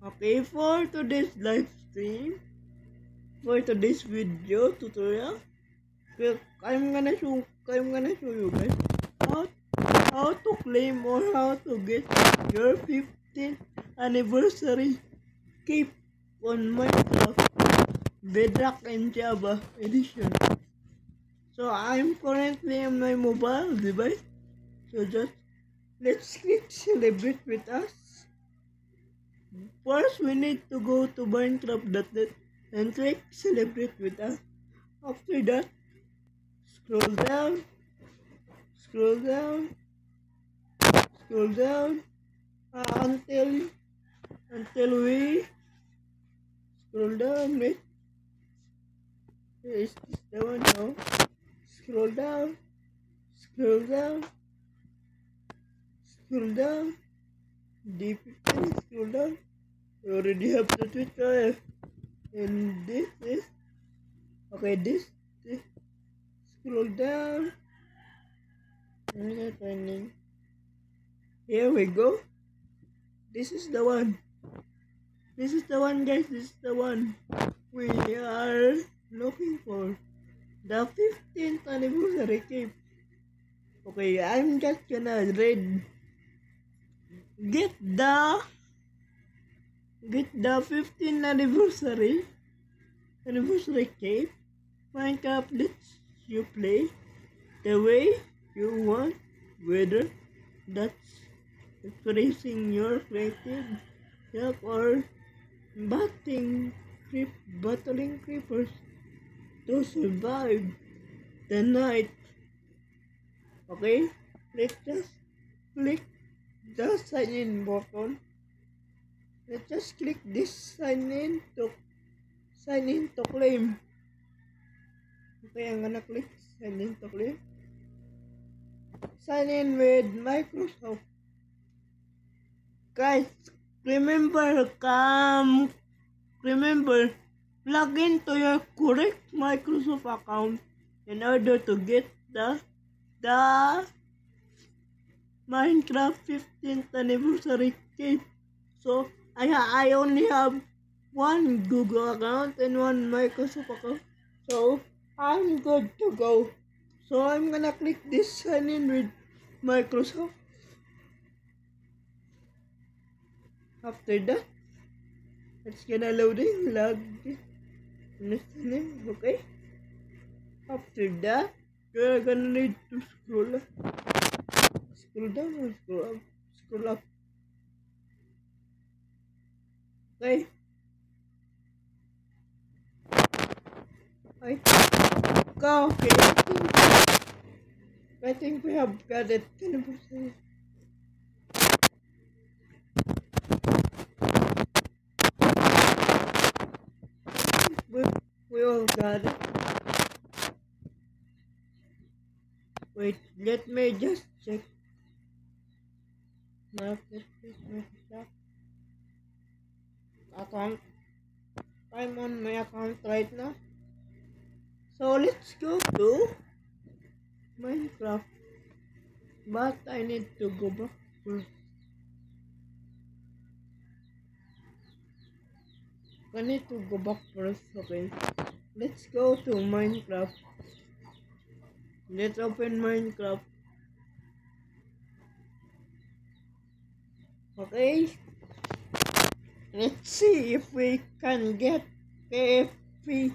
Okay, for today's live stream, for today's video tutorial, I'm gonna show you guys how how to claim or how to get your 15th anniversary cape on Minecraft Bedrock and Java edition. So I'm currently on my mobile device. So just let's click celebrate with us. First, we need to go to Minecraft.net and click celebrate with us. After that, scroll down, scroll down, scroll down until we scroll down. Wait, is this the one now? Scroll down, scroll down, scroll down. D15, scroll down. We already have the Twitter, and this is okay. This scroll down. Finding. Here we go. This is the one. This is the one, guys. This is the one we are looking for. The 15th anniversary cape. Okay, I'm just gonna read. Get the 15th anniversary cape. Minecraft lets you play the way you want, whether that's expressing your creative self or battling creepers to survive the night. Okay, let's just click the sign in button. Let's just click this sign in to claim. Okay, I'm gonna click sign in to claim. Sign in with Microsoft. Guys, remember, log into your correct Microsoft account in order to get the Minecraft 15th anniversary cape. So I only have one Google account and one Microsoft account. So I'm good to go. So I'm gonna click this sign in with Microsoft. After that, it's gonna loading, listening, okay? After that, you're gonna need to scroll down or scroll up. Okay. Okay. I think we have got it. 10%. We all got it. Wait, let me just check. Microsoft account. I'm on my account right now. So let's go to Minecraft. But I need to go back first. I need to go back first, okay. Let's go to Minecraft. Let's open Minecraft. Okay. Let's see if we can get, if we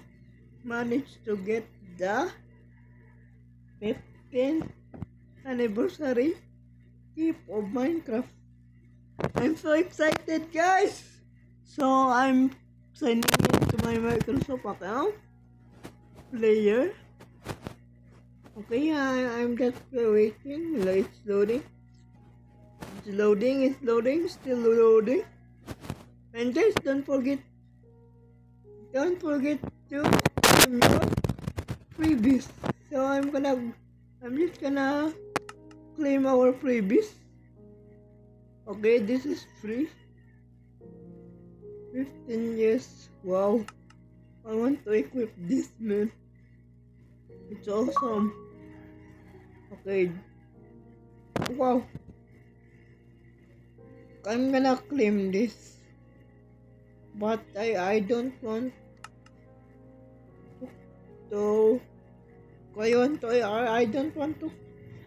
manage to get the 15th anniversary cape of Minecraft. I'm so excited, guys. So I'm signing into my Microsoft account. Player. Okay, I'm just waiting. It's loading. It's loading, still loading. And guys, don't forget to claim your freebies. So I'm just gonna claim our freebies. Okay, this is free. 15 years. Wow. I want to equip this, man. It's awesome. Okay. Wow. I'm gonna claim this. but I don't want to I don't want to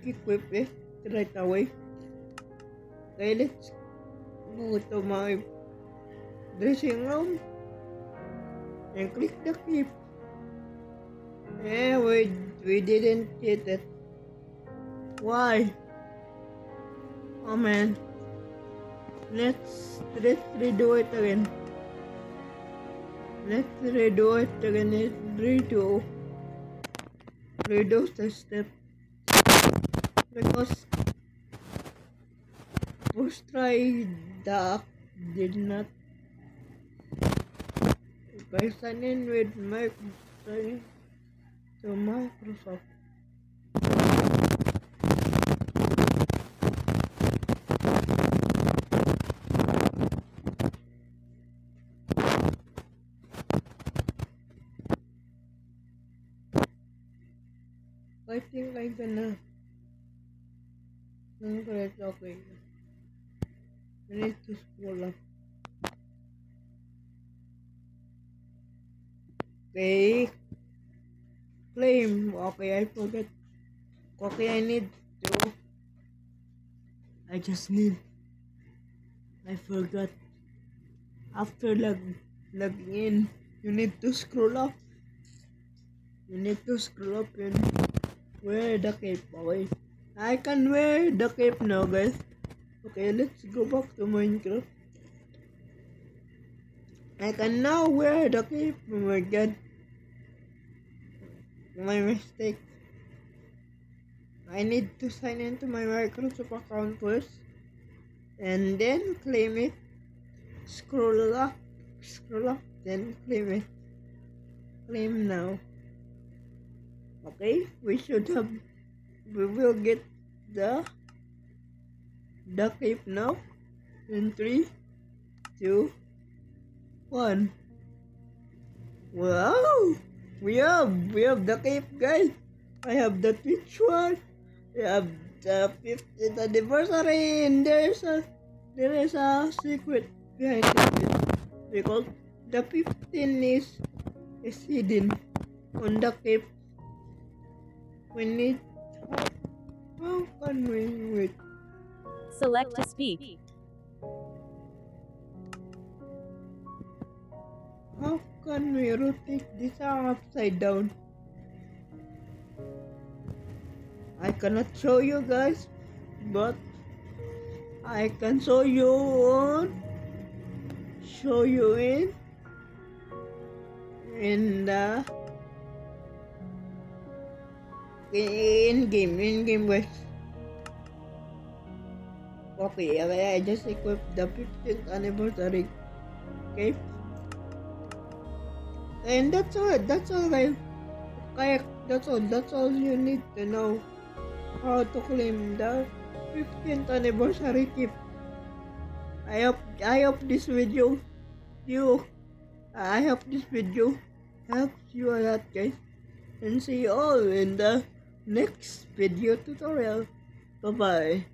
equip it right away. Okay, let's go to my dressing room and click the keep. Yeah, we didn't get it. Why? Oh man. Let's redo it again. Let's redo it again. Redo the step. Because first try the did not. If I sign in with Microsoft to Microsoft. I think I'm gonna correct. Okay. I need to scroll up. Okay. Claim. Okay, I forgot. Okay, I forgot. After log in, you need to scroll up. You need to scroll up and wear the cape. Okay. I can wear the cape now, guys. Okay, let's go back to Minecraft. I can now wear the cape. Oh my god. My mistake. I need to sign into my Microsoft account first. And then claim it. Scroll up, then claim it. Claim now. Okay, we will get the cape now. In 3, 2, 1. Wow! We have the cape, guys. I have the Twitch one. We have the 50th anniversary, and there is a secret behind it because the 15 is hidden on the cape. We need. How can we wait? Select to speak. How can we rotate this upside down? I cannot show you guys, but I can show you in the in game way. Okay, I just equipped the 15th anniversary cape. And that's all guys. Okay, that's all you need to know how to claim the 15th anniversary cape. I hope this video helps you a lot, guys, and see you all in the next video tutorial. Bye bye.